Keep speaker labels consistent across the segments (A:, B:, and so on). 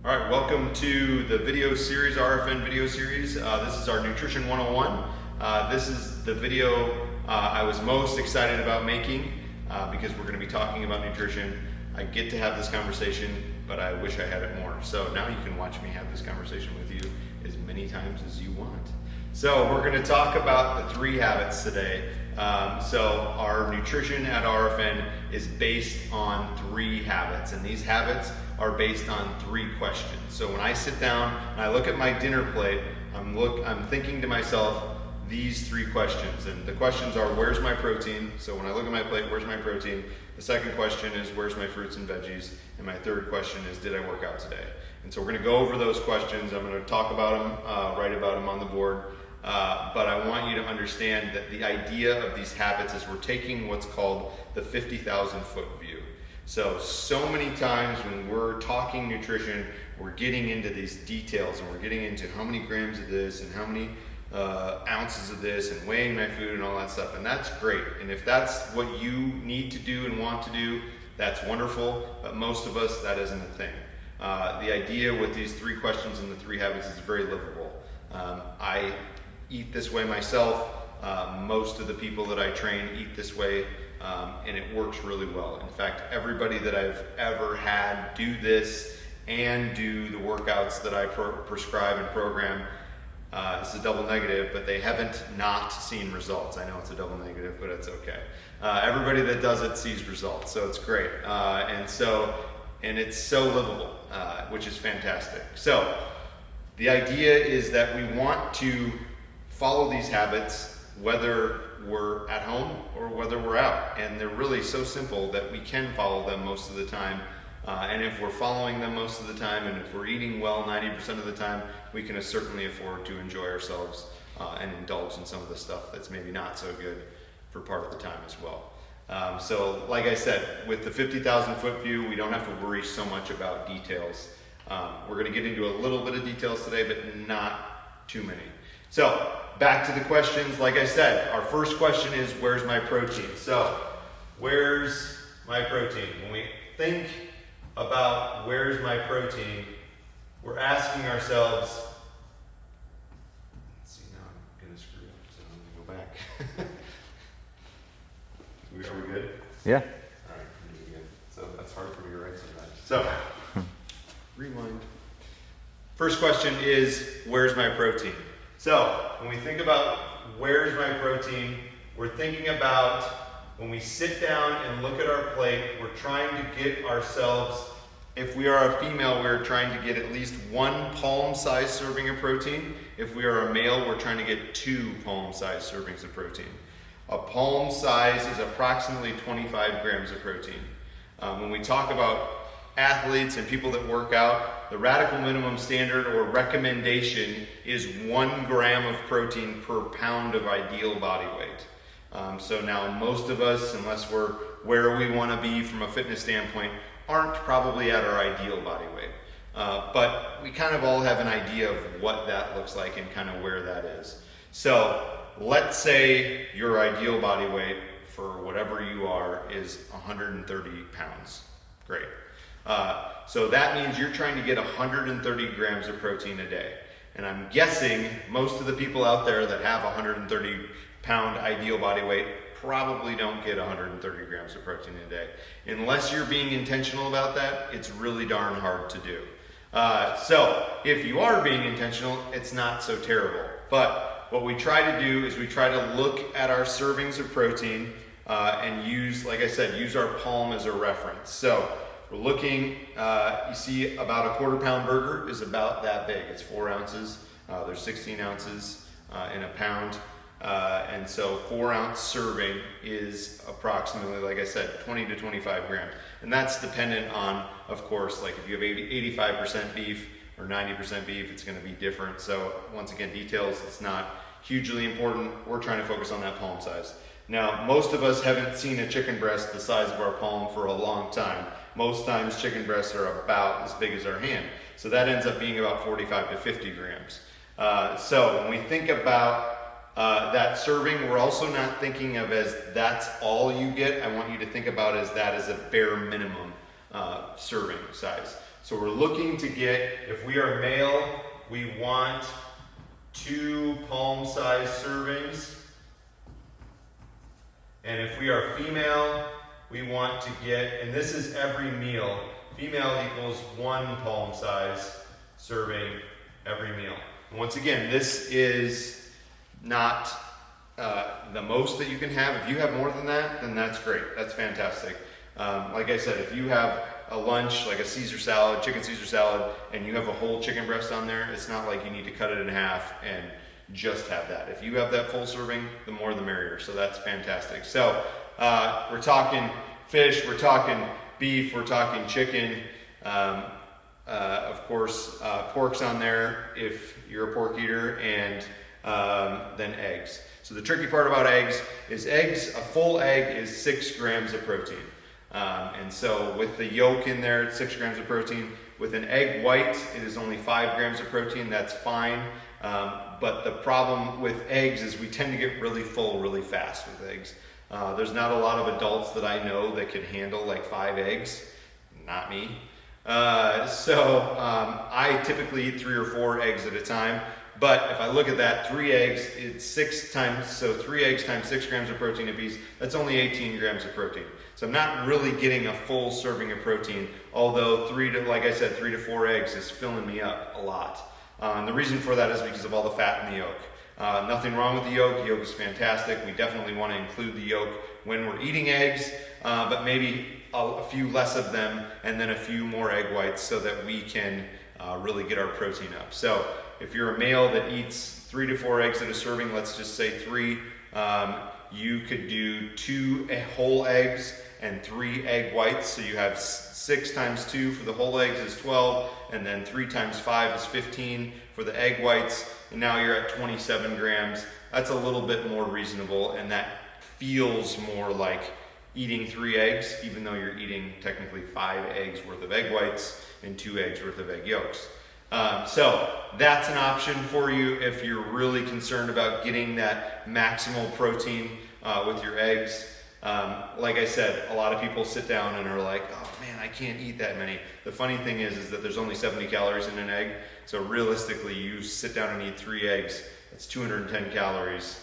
A: All right, welcome to the video series, RFN video series. This is our Nutrition 101. This is the video I was most excited about making because we're going to be talking about nutrition. I get to have this conversation, but I wish I had it more. So now you can watch me have this conversation with you as many times as you want. So we're going to talk about the 3 habits today. So our nutrition at RFN is based on 3 habits, and these habits are based on 3 questions. So when I sit down and I look at my dinner plate, I'm thinking to myself these 3 questions, and the questions are, where's my protein? So when I look at my plate, where's my protein? The second question is, where's my fruits and veggies? And my third question is, did I work out today? And so we're going to go over those questions. I'm going to talk about them, write about them on the board. But I want you to understand that the idea of these habits is we're taking what's called the 50,000 foot view. So many times when we're talking nutrition, we're getting into these details and we're getting into how many grams of this and how many ounces of this and weighing my food and all that stuff. And that's great. And if that's what you need to do and want to do, that's wonderful. But most of us, that isn't a thing. The idea with these 3 questions and the 3 habits is very livable. I eat this way myself. Most of the people that I train eat this way, and it works really well. In fact, everybody that I've ever had do this and do the workouts that I prescribe and program, it's a double negative, but they haven't not seen results. I know it's a double negative, but it's okay. Everybody that does it sees results, so it's great. And it's so livable, which is fantastic. So the idea is that we want to follow these habits whether we're at home or whether we're out. And they're really so simple that we can follow them most of the time. And if we're following them most of the time, and if we're eating well 90% of the time, we can certainly afford to enjoy ourselves and indulge in some of the stuff that's maybe not so good for part of the time as well. So like I said, with the 50,000 foot view, we don't have to worry so much about details. We're going to get into a little bit of details today, but not too many. So back to the questions. Like I said, our first question is, where's my protein? So where's my protein? When we think about where's my protein, we're asking ourselves, let's see, now I'm going to screw up, so I'm going to go back. Are we good?
B: Yeah.
A: All right, we're good. So that's hard for me to write sometimes. So rewind. First question is, where's my protein? So when we think about where's my protein, we're thinking about when we sit down and look at our plate, we're trying to get ourselves, if we are a female, we're trying to get at least 1 palm-sized serving of protein. If we are a male, we're trying to get 2 palm-sized servings of protein. A palm size is approximately 25 grams of protein. When we talk about athletes and people that work out, the radical minimum standard or recommendation is 1 gram of protein per pound of ideal body weight. So now most of us, unless we're where we want to be from a fitness standpoint, aren't probably at our ideal body weight. But we kind of all have an idea of what that looks like and kind of where that is. So let's say your ideal body weight for whatever you are is 130 pounds. Great. So that means you're trying to get 130 grams of protein a day. And I'm guessing most of the people out there that have 130 pound ideal body weight probably don't get 130 grams of protein a day. Unless you're being intentional about that, it's really darn hard to do. So if you are being intentional, it's not so terrible. But what we try to do is we try to look at our servings of protein and use, like I said, use our palm as a reference. So we're looking, you see about a 1/4 pound burger is about that big. It's 4 ounces. There's 16 ounces in a pound. And so 4 ounce serving is approximately, like I said, 20 to 25 grams. And that's dependent on, of course, like if you have 85% beef or 90% beef, it's going to be different. So once again, details, it's not hugely important. We're trying to focus on that palm size. Now, most of us haven't seen a chicken breast the size of our palm for a long time. Most times chicken breasts are about as big as our hand. So that ends up being about 45 to 50 grams. So when we think about that serving, we're also not thinking of as that's all you get. I want you to think about as that as a bare minimum. serving size. So we're looking to get, if we are male, we want 2 palm-sized servings. And if we are female, we want to get, and this is every meal, female equals 1 palm-size serving every meal. And once again, this is not the most that you can have. If you have more than that, then that's great. That's fantastic. Like I said, if you have a lunch, like a Caesar salad, chicken Caesar salad, and you have a whole chicken breast on there, it's not like you need to cut it in half and just have that. If you have that full serving, the more the merrier. So that's fantastic. So we're talking fish, we're talking beef, we're talking chicken. Of course, pork's on there if you're a pork eater, and then eggs. So the tricky part about eggs is a full egg is 6 grams of protein. And so with the yolk in there, it's 6 grams of protein. With an egg white, it is only 5 grams of protein. That's fine. But the problem with eggs is we tend to get really full really fast with eggs. There's not a lot of adults that I know that can handle like 5 eggs. Not me. So I typically eat 3 or 4 eggs at a time. But if I look at that, 3 eggs, it's 6 times, so 3 eggs times 6 grams of protein apiece, that's only 18 grams of protein. So I'm not really getting a full serving of protein, although 3 to 4 eggs is filling me up a lot. And the reason for that is because of all the fat in the yolk. Nothing wrong with the yolk. The yolk is fantastic. We definitely want to include the yolk when we're eating eggs, but maybe a few less of them and then a few more egg whites so that we can really get our protein up. So if you're a male that eats 3 to 4 eggs at a serving, let's just say 3, you could do 2 whole eggs and 3 egg whites. So you have 6 times 2 for the whole eggs is 12, and then 3 times 5 is 15 for the egg whites. And now you're at 27 grams. That's a little bit more reasonable, and that feels more like eating 3 eggs, even though you're eating technically 5 eggs worth of egg whites and 2 eggs worth of egg yolks. So that's an option for you if you're really concerned about getting that maximal protein with your eggs. Like I said, a lot of people sit down and are like, oh man, I can't eat that many. The funny thing is that there's only 70 calories in an egg. So realistically, you sit down and eat 3 eggs, that's 210 calories.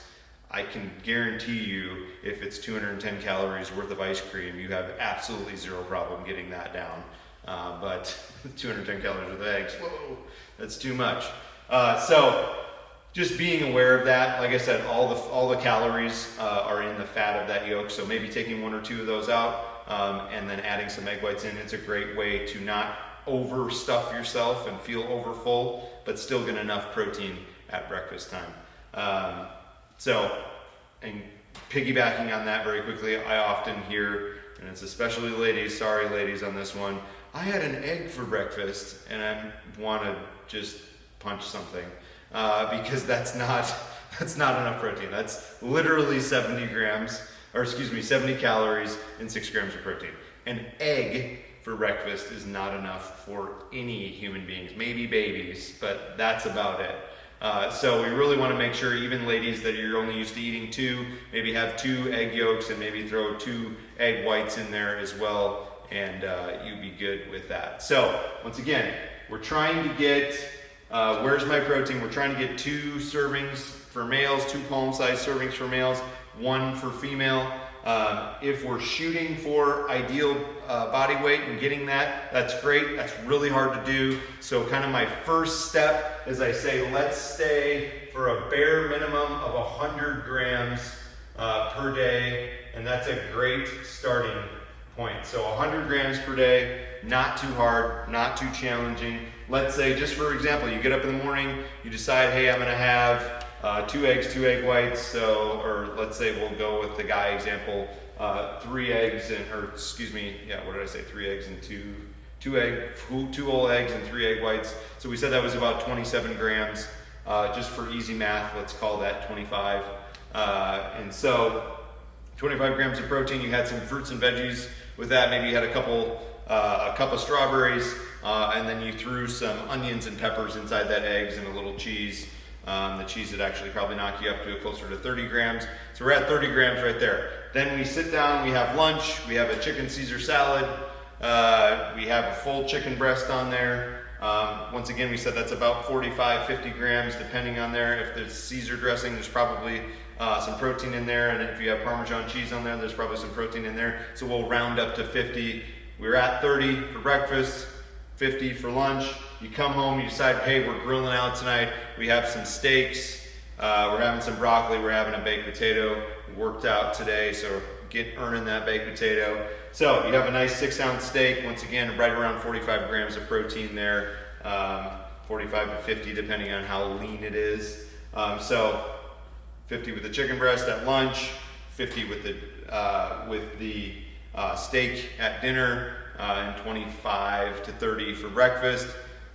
A: I can guarantee you, if it's 210 calories worth of ice cream, you have absolutely zero problem getting that down. But 210 calories worth of eggs, whoa, that's too much. So just being aware of that. Like I said, all the calories are in the fat of that yolk. So maybe taking 1 or 2 of those out and then adding some egg whites in. It's a great way to not overstuff yourself and feel overfull, but still get enough protein at breakfast time. And piggybacking on that very quickly, I often hear, and it's especially ladies, sorry ladies on this one, I had an egg for breakfast, and I want to just punch something because that's not enough protein. That's literally 70 calories and 6 grams of protein. An egg for breakfast is not enough for any human beings, maybe babies, but that's about it. So we really want to make sure, even ladies that you're only used to eating 2, maybe have 2 egg yolks and maybe throw 2 egg whites in there as well, and you'd be good with that. So once again, we're trying to get, where's my protein? We're trying to get 2 servings for males, 2 palm-sized servings for males, 1 for female. If we're shooting for ideal body weight and getting that, that's great. That's really hard to do. So kind of my first step is I say, let's stay for a bare minimum of 100 grams per day. And that's a great starting point. So 100 grams per day, not too hard, not too challenging. Let's say, just for example, you get up in the morning, you decide, hey, I'm gonna have 2 eggs, 2 egg whites, or let's say we'll go with the guy example, 3 eggs and, 3 eggs and 2 whole eggs and 3 egg whites. So we said that was about 27 grams. Just for easy math, let's call that 25. And so 25 grams of protein, you had some fruits and veggies with that. Maybe you had a cup of strawberries, and then you threw some onions and peppers inside that eggs and a little cheese. The cheese would actually probably knock you up to closer to 30 grams. So we're at 30 grams right there. Then we sit down, we have lunch, we have a chicken Caesar salad, We have a full chicken breast on there. Once again, we said that's about 45, 50 grams, depending on there. If there's Caesar dressing, there's probably some protein in there. And if you have Parmesan cheese on there, there's probably some protein in there. So we'll round up to 50. We're at 30 for breakfast, 50 for lunch. You come home, you decide, hey, we're grilling out tonight. We have some steaks. We're having some broccoli. We're having a baked potato. We worked out today, so earning that baked potato. So you have a nice 6-ounce steak. Once again, right around 45 grams of protein there, 45 to 50 depending on how lean it is. So 50 with the chicken breast at lunch, 50 with the steak at dinner, and 25 to 30 for breakfast.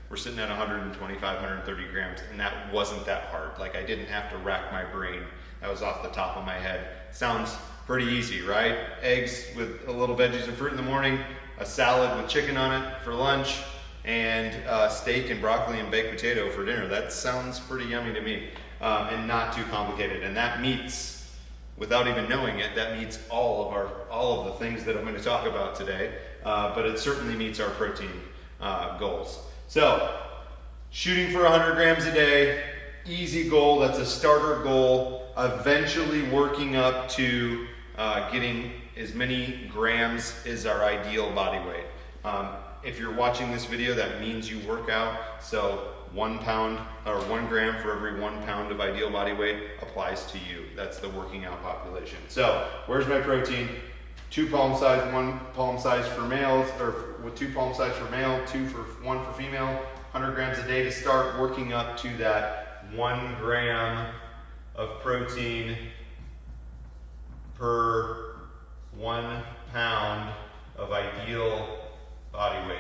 A: We're sitting at 125, 130 grams, and that wasn't that hard. Like, I didn't have to rack my brain. That was off the top of my head. Sounds pretty easy, right? Eggs with a little veggies and fruit in the morning, a salad with chicken on it for lunch, and steak and broccoli and baked potato for dinner. That sounds pretty yummy to me, and not too complicated. And that meets, without even knowing it, that meets all of the things that I'm going to talk about today. But it certainly meets our protein goals. So, shooting for 100 grams a day, easy goal. That's a starter goal. Eventually working up to getting as many grams as our ideal body weight. If you're watching this video, that means you work out. So 1 pound or 1 gram for every 1 pound of ideal body weight applies to you. That's the working out population. So where's my protein? 2 palm size, 1 palm size for males, or with 2 palm size for male, 1 for female, 100 grams a day to start working up to that 1 gram of protein per 1 pound of ideal body weight.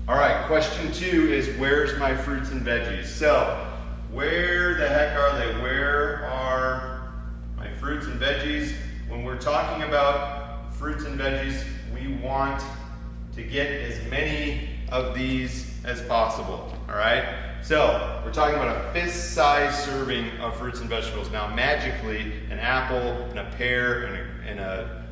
A: All right, question 2 is, where's my fruits and veggies? So, where the heck are they? Where are my fruits and veggies? When we're talking about fruits and veggies, we want to get as many of these as possible, all right? So, we're talking about a fist-sized serving of fruits and vegetables. Now, magically, an apple and a pear and a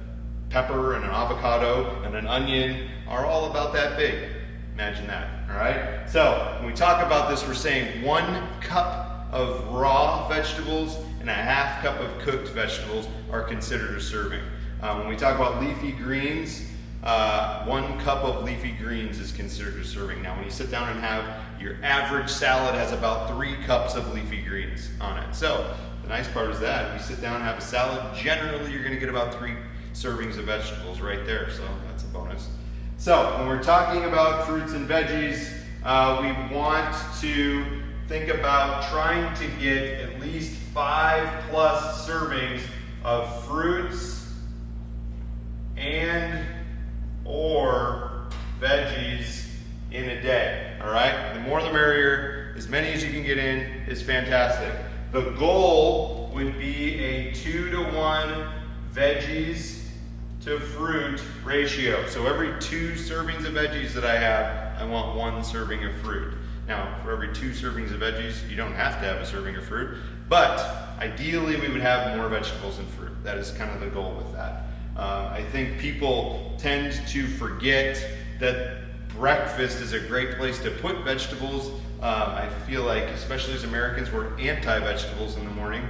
A: pepper and an avocado and an onion are all about that big. Imagine that, all right? So, when we talk about this, we're saying 1 cup of raw vegetables and a half cup of cooked vegetables are considered a serving. When we talk about leafy greens, 1 cup of leafy greens is considered a serving. Now, when you sit down and have your average salad has about 3 cups of leafy greens on it. So, the nice part is that if you sit down and have a salad, generally you're gonna get about 3 servings of vegetables right there. So, that's a bonus. So, when we're talking about fruits and veggies, we want to think about trying to get at least 5+ servings of fruits and or veggies in a day, all right? The more the merrier. As many as you can get in is fantastic. The goal would be a 2 to 1 veggies to fruit ratio. So every 2 servings of veggies that I have, I want 1 serving of fruit. Now, for every 2 servings of veggies, you don't have to have a serving of fruit, but ideally we would have more vegetables and fruit. That is kind of the goal with that. I think people tend to forget that breakfast is a great place to put vegetables. I feel like, especially as Americans, we're anti-vegetables in the morning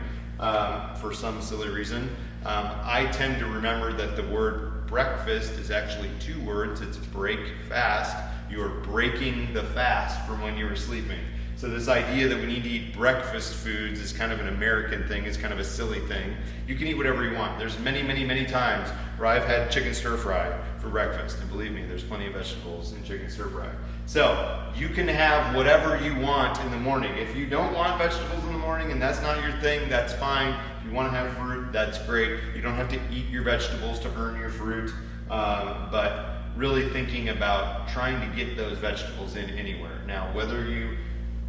A: for some silly reason. I tend to remember that the word breakfast is actually 2 words. It's break fast. You are breaking the fast from when you were sleeping. So this idea that we need to eat breakfast foods is kind of an American thing. It's kind of a silly thing. You can eat whatever you want. There's many, many, many times where I've had chicken stir fry for breakfast. And believe me, there's plenty of vegetables in chicken stir fry. So you can have whatever you want in the morning. If you don't want vegetables in the morning and that's not your thing, that's fine. If you want to have fruit, that's great. You don't have to eat your vegetables to earn your fruit. But really thinking about trying to get those vegetables in anywhere. Now, whether you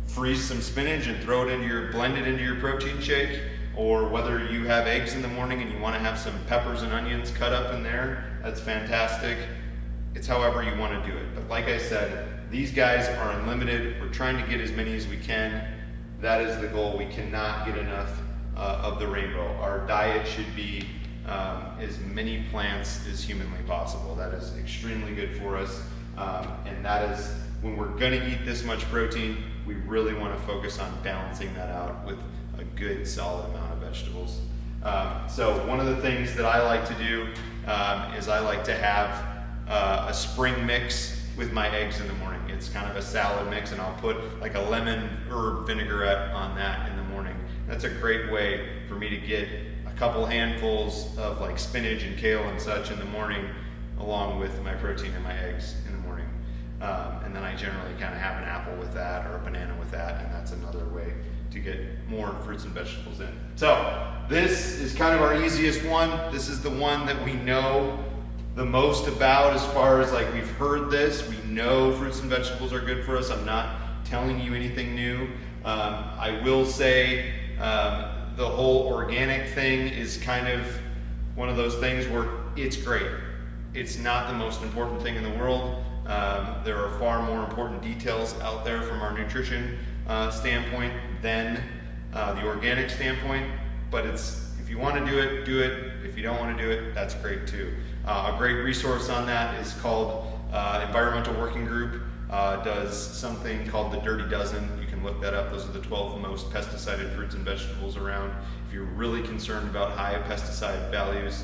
A: freeze some spinach and blend it into your protein shake, or whether you have eggs in the morning and you want to have some peppers and onions cut up in there, that's fantastic. It's however you want to do it. But like I said, these guys are unlimited. We're trying to get as many as we can. That is the goal. We cannot get enough of the rainbow. Our diet should be as many plants as humanly possible. That is extremely good for us, and that is, when we're gonna eat this much protein, we really wanna focus on balancing that out with a good solid amount of vegetables. So one of the things that I like to do is I like to have a spring mix with my eggs in the morning. It's kind of a salad mix, and I'll put like a lemon herb vinaigrette on that in the morning. That's a great way for me to get a couple handfuls of like spinach and kale and such in the morning, along with my protein and my eggs in the morning. And then I generally kind of have an apple with that or a banana with that, and that's another way to get more fruits and vegetables in. So this is kind of our easiest one. This is the one that we know the most about, as far as like we've heard this. We know fruits and vegetables are good for us. I'm not telling you anything new. I will say the whole organic thing is kind of one of those things where it's great. It's not the most important thing in the world. There are far more important details out there from our nutrition standpoint than the organic standpoint. But if you want to do it, do it. If you don't want to do it, that's great too. A great resource on that is called Environmental Working Group. Does something called the Dirty Dozen. You can look that up. Those are the 12 most pesticided fruits and vegetables around. If you're really concerned about high pesticide values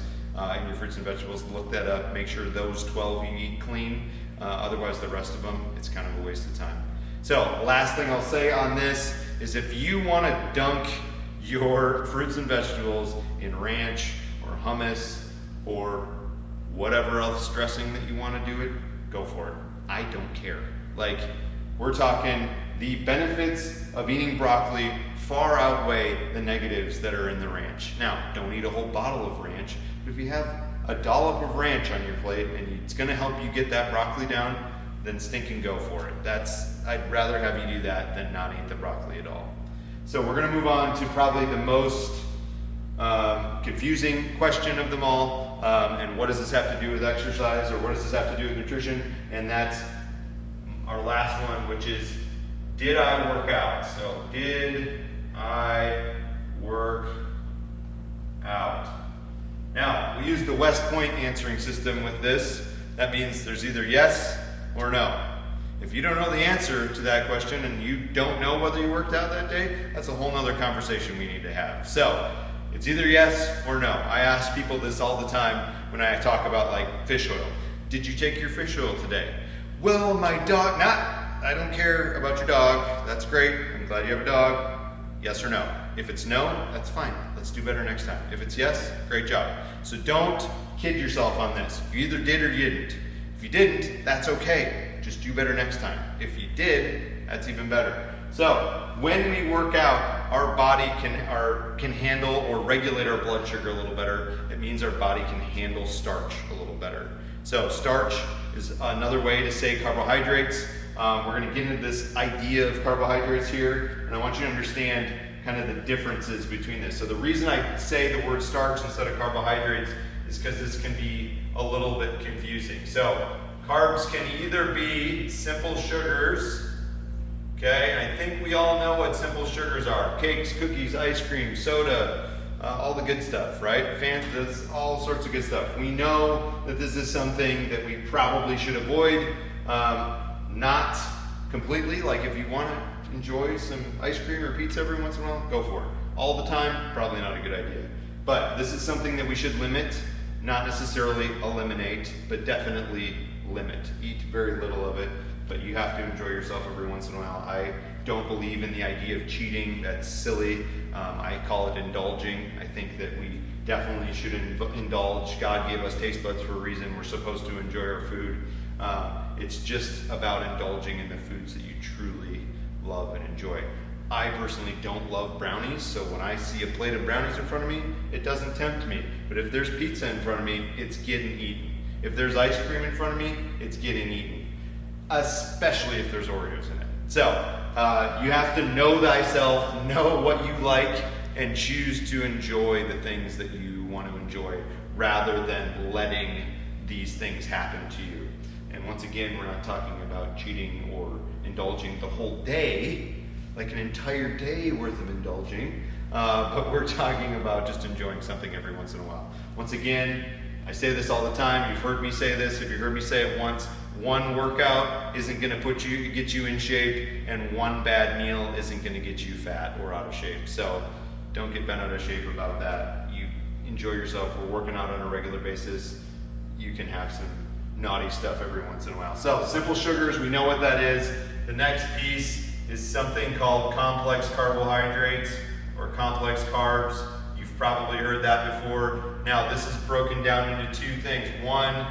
A: in your fruits and vegetables, look that up. Make sure those 12 you eat clean. Otherwise, the rest of them, it's kind of a waste of time. So, last thing I'll say on this is, if you want to dunk your fruits and vegetables in ranch or hummus or whatever else dressing that you want to do it, go for it. I don't care. Like, we're talking, the benefits of eating broccoli far outweigh the negatives that are in the ranch. Now, don't eat a whole bottle of ranch, but if you have a dollop of ranch on your plate and it's going to help you get that broccoli down, then stinking go for it. I'd rather have you do that than not eat the broccoli at all. So we're going to move on to probably the most confusing question of them all, and what does this have to do with exercise, or what does this have to do with nutrition? And that's our last one, which is, did I work out? So, did I work out? Now, we use the West Point answering system with this. That means there's either yes or no. If you don't know the answer to that question and you don't know whether you worked out that day, that's a whole nother conversation we need to have. So, it's either yes or no. I ask people this all the time when I talk about like fish oil. Did you take your fish oil today? Well, my dog, I don't care about your dog. That's great. I'm glad you have a dog. Yes or no? If it's no, that's fine. Let's do better next time. If it's yes, great job. So don't kid yourself on this. You either did or you didn't. If you didn't, that's okay. Just do better next time. If you did, that's even better. So when we work out, our body can handle or regulate our blood sugar a little better. It means our body can handle starch a little better. So starch is another way to say carbohydrates. We're going to get into this idea of carbohydrates here, and I want you to understand kind of the differences between this. So the reason I say the word starch instead of carbohydrates is because this can be a little bit confusing. So carbs can either be simple sugars, okay, and I think we all know what simple sugars are. Cakes, cookies, ice cream, soda, all the good stuff, right? Fantas, all sorts of good stuff. We know that this is something that we probably should avoid. Not completely, like if you want to enjoy some ice cream or pizza every once in a while, go for it. All the time, probably not a good idea. But this is something that we should limit, not necessarily eliminate, but definitely limit. Eat very little of it, but you have to enjoy yourself every once in a while. I don't believe in the idea of cheating. That's silly. I call it indulging. I think that we definitely should indulge. God gave us taste buds for a reason. We're supposed to enjoy our food. It's just about indulging in the foods that you truly love and enjoy. I personally don't love brownies, so when I see a plate of brownies in front of me, it doesn't tempt me. But if there's pizza in front of me, it's getting eaten. If there's ice cream in front of me, it's getting eaten. Especially if there's Oreos in it. So, you have to know thyself, know what you like, and choose to enjoy the things that you want to enjoy, rather than letting these things happen to you. And once again, we're not talking about cheating or indulging the whole day, like an entire day worth of indulging. but we're talking about just enjoying something every once in a while. Once again, I say this all the time. You've heard me say this. If you heard me say it once, one workout isn't going to get you in shape, and one bad meal isn't going to get you fat or out of shape. So don't get bent out of shape about that. You enjoy yourself. We're working out on a regular basis. You can have some naughty stuff every once in a while. So simple sugars, we know what that is. The next piece is something called complex carbohydrates or complex carbs. You've probably heard that before. Now this is broken down into two things. One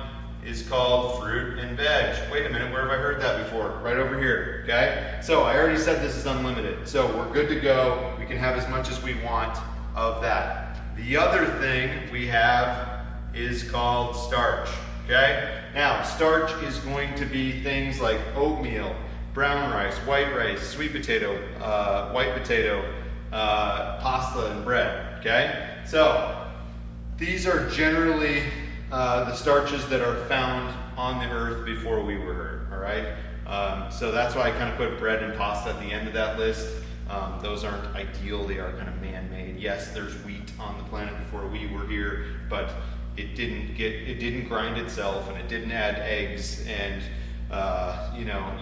A: is called fruit and veg. Wait a minute, where have I heard that before? Right over here, okay? So I already said this is unlimited. So we're good to go. We can have as much as we want of that. The other thing we have is called starch, okay? Now, starch is going to be things like oatmeal, brown rice, white rice, sweet potato, white potato, pasta and bread, okay? So these are generally the starches that are found on the earth before we were here, all right? So that's why I kind of put bread and pasta at the end of that list. Those aren't ideal, they are kind of man-made. Yes, there's wheat on the planet before we were here, but it didn't grind itself, and it didn't add eggs and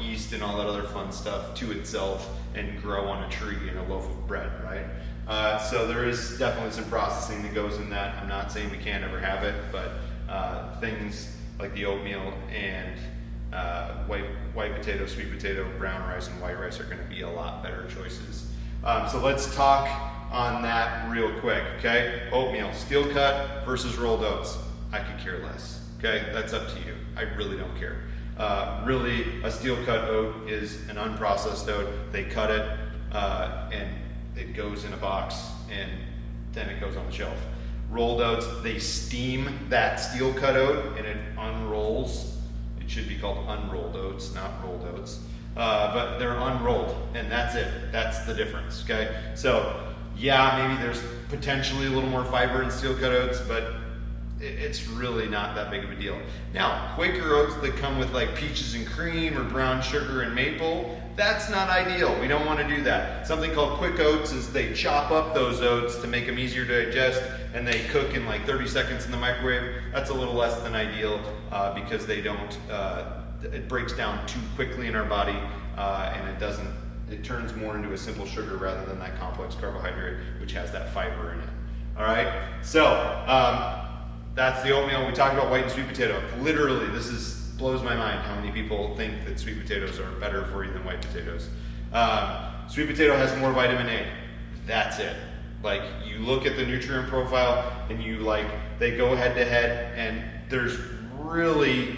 A: yeast and all that other fun stuff to itself and grow on a tree in a loaf of bread, right? So there is definitely some processing that goes in that. I'm not saying we can't ever have it, but things like the oatmeal and white potato, sweet potato, brown rice, and white rice are going to be a lot better choices. So let's talk on that real quick, okay? Oatmeal, steel cut versus rolled oats. I could care less, okay? That's up to you. I really don't care. Really, a steel cut oat is an unprocessed oat. They cut it and it goes in a box and then it goes on the shelf. Rolled oats, they steam that steel cut oat and it unrolls. It should be called unrolled oats, not rolled oats. But they're unrolled, and that's it. That's the difference, okay? So, yeah, maybe there's potentially a little more fiber in steel cut oats, but it's really not that big of a deal. Now, Quaker oats that come with like peaches and cream or brown sugar and maple, that's not ideal. We don't want to do that. Something called quick oats is they chop up those oats to make them easier to digest, and they cook in like 30 seconds in the microwave. That's a little less than ideal because they don't, it breaks down too quickly in our body and it turns more into a simple sugar rather than that complex carbohydrate, which has that fiber in it. All right, so that's the oatmeal. We talked about white and sweet potato. Literally, blows my mind how many people think that sweet potatoes are better for you than white potatoes. Sweet potato has more vitamin A. That's it. Like, you look at the nutrient profile and they go head to head, and there's really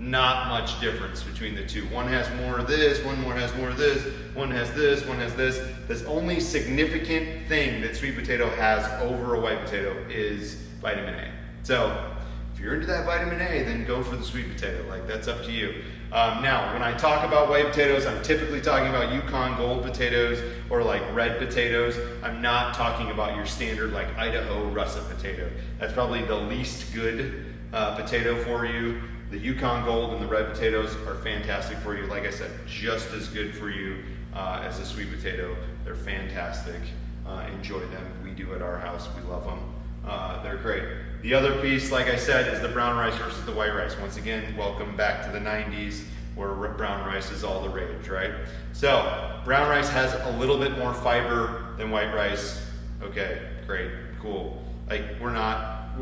A: not much difference between the two. One has more of this, one has more of this, one has this, one has this. The only significant thing that sweet potato has over a white potato is vitamin A. So if you're into that vitamin A, then go for the sweet potato. Like, that's up to you. Now, when I talk about white potatoes, I'm typically talking about Yukon Gold potatoes or like red potatoes. I'm not talking about your standard like Idaho russet potato. That's probably the least good potato for you. The Yukon Gold and the red potatoes are fantastic for you. Like I said, just as good for you as a sweet potato. They're fantastic. Enjoy them. We do at our house. We love them. They're great. The other piece, like I said, is the brown rice versus the white rice. Once again, welcome back to the 90s where brown rice is all the rage, right? So, brown rice has a little bit more fiber than white rice. Okay, great, cool. Like,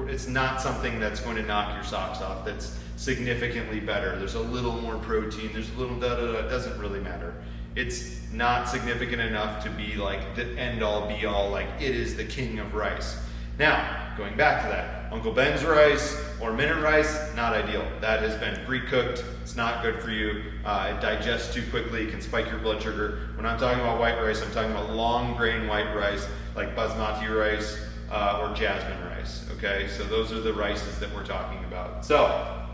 A: it's not something that's going to knock your socks off. That's significantly better. There's a little more protein. There's a little it doesn't really matter. It's not significant enough to be like the end all be all, like it is the king of rice. Now, going back to that, Uncle Ben's rice or minute rice, not ideal. That has been pre-cooked. It's not good for you. It digests too quickly. It can spike your blood sugar. When I'm talking about white rice, I'm talking about long grain white rice, like basmati rice or jasmine rice. Okay, so those are the rices that we're talking about. So,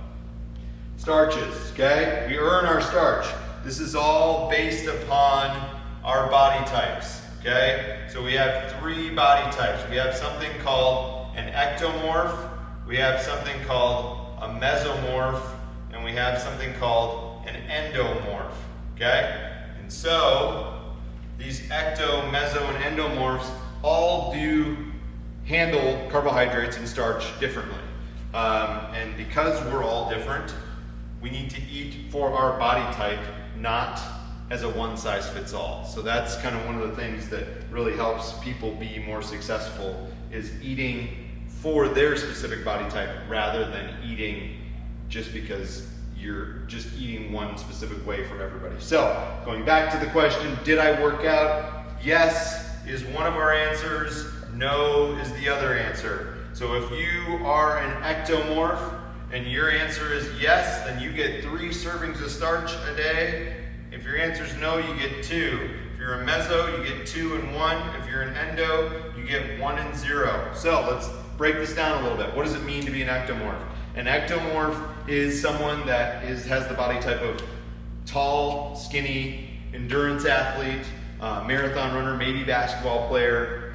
A: starches, okay? We earn our starch. This is all based upon our body types, okay? So we have 3 body types. We have something called an ectomorph, we have something called a mesomorph, and we have something called an endomorph, okay? And so these ecto, meso, and endomorphs all do handle carbohydrates and starch differently. And because we're all different, we need to eat for our body type, not as a one-size-fits-all. So that's kind of one of the things that really helps people be more successful, is eating for their specific body type rather than eating just because you're just eating one specific way for everybody. So going back to the question, did I work out? Yes is one of our answers. No is the other answer. So if you are an ectomorph and your answer is yes, then you get 3 servings of starch a day. If your answer is no, you get 2. If you're a meso, you get 2 and 1. If you're an endo, you get 1 and 0. So let's break this down a little bit. What does it mean to be an ectomorph? An ectomorph is someone that has the body type of tall, skinny, endurance athlete, marathon runner, maybe basketball player.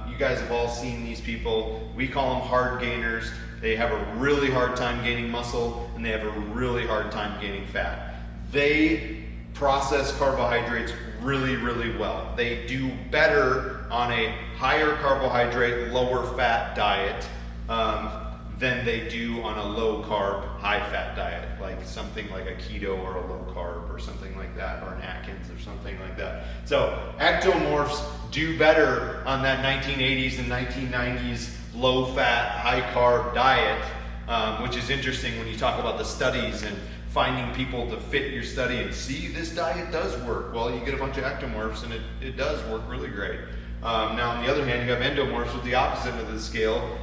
A: You guys have all seen these people. We call them hard gainers. They have a really hard time gaining muscle, and they have a really hard time gaining fat. They process carbohydrates really, really well. They do better on a higher carbohydrate, lower fat diet than they do on a low carb, high fat diet, like something like a keto or a low carb or something like that, or an Atkins or something like that. So ectomorphs do better on that 1980s and 1990s low fat, high carb diet, which is interesting when you talk about the studies and finding people to fit your study and see this diet does work. Well, you get a bunch of ectomorphs and it does work really great. Now on the other hand, you have endomorphs with the opposite of the scale.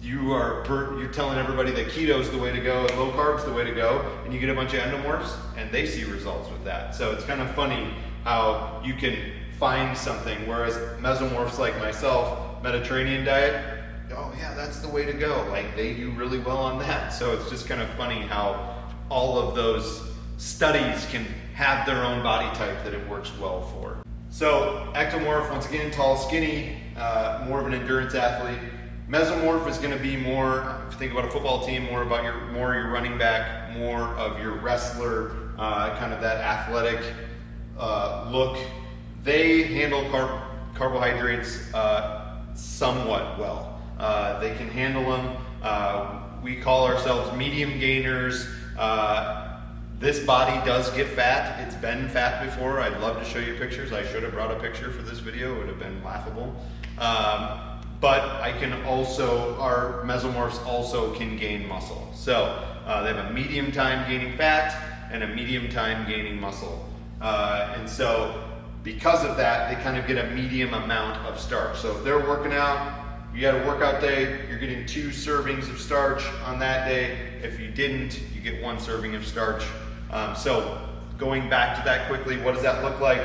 A: You're telling everybody that keto is the way to go and low carb is the way to go, and you get a bunch of endomorphs and they see results with that. So it's kind of funny how you can find something, whereas mesomorphs like myself, Mediterranean diet, oh yeah, that's the way to go. Like they do really well on that. So it's just kind of funny how all of those studies can have their own body type that it works well for. So ectomorph, once again, tall, skinny, more of an endurance athlete. Mesomorph is going to be more, if you think about a football team, more your running back, more of your wrestler, kind of that athletic look. They handle carbohydrates somewhat well. They can handle them. We call ourselves medium gainers. This body does get fat. It's been fat before. I'd love to show you pictures. I should have brought a picture for this video. It would have been laughable. But I can also, our mesomorphs also can gain muscle. So they have a medium time gaining fat and a medium time gaining muscle. And so because of that, they kind of get a medium amount of starch. So if they're working out, you had a workout day, you're getting 2 servings of starch on that day. If you didn't, you get 1 serving of starch. So going back to that quickly, what does that look like?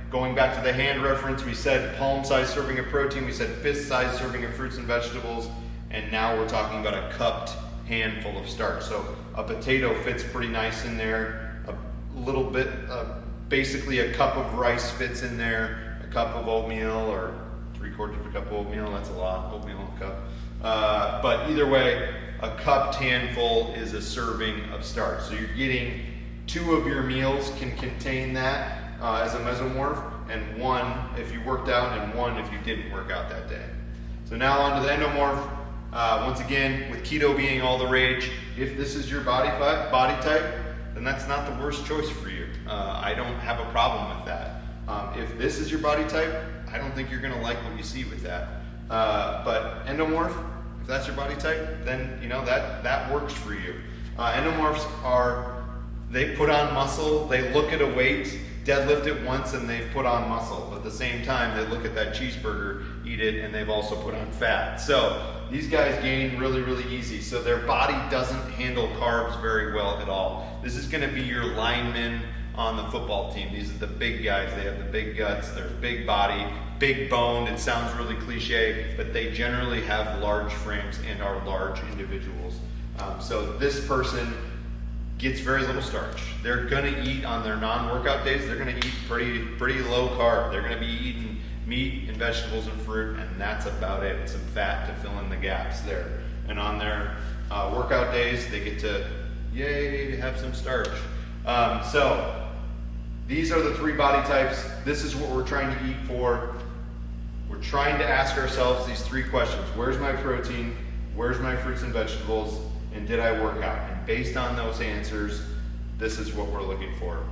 A: Going back to the hand reference, we said palm-sized serving of protein, we said fist-sized serving of fruits and vegetables, and now we're talking about a cupped handful of starch. So a potato fits pretty nice in there, a little bit, basically a cup of rice fits in there, a cup of oatmeal, or 3/4 of a cup of oatmeal, that's a lot, oatmeal a cup. But either way, a cupped handful is a serving of starch. So you're getting 2 of your meals can contain that as a mesomorph, and 1 if you worked out and 1 if you didn't work out that day. So now on to the endomorph. Once again, with keto being all the rage, if this is your body type, then that's not the worst choice for you. I don't have a problem with that. If this is your body type, I don't think you're going to like what you see with that. But endomorph, if that's your body type, then you know that works for you. Endomorphs they put on muscle, they look at a weight, deadlift it once, and they've put on muscle. But at the same time, they look at that cheeseburger, eat it, and they've also put on fat. So these guys gain really, really easy. So their body doesn't handle carbs very well at all. This is going to be your linemen on the football team. These are the big guys. They have the big guts. They're big body, big boned. It sounds really cliche, but they generally have large frames and are large individuals. So this person gets very little starch. They're going to eat on their non-workout days. They're going to eat pretty low carb. They're going to be eating meat and vegetables and fruit, and that's about it. Some fat to fill in the gaps there. And on their workout days, they get to have some starch. So these are the 3 body types. This is what we're trying to eat for. We're trying to ask ourselves these three questions. Where's my protein? Where's my fruits and vegetables? And did I work out? And based on those answers, this is what we're looking for.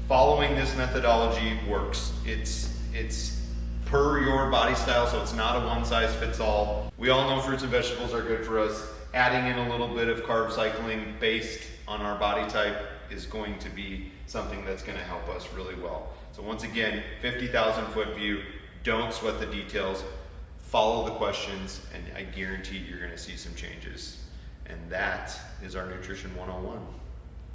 A: Following this methodology works. It's per your body style, so it's not a one size fits all. We all know fruits and vegetables are good for us. Adding in a little bit of carb cycling based on our body type is going to be something that's going to help us really well. So once again, 50,000 foot view, don't sweat the details, follow the questions, and I guarantee you're going to see some changes. And that is our Nutrition 101.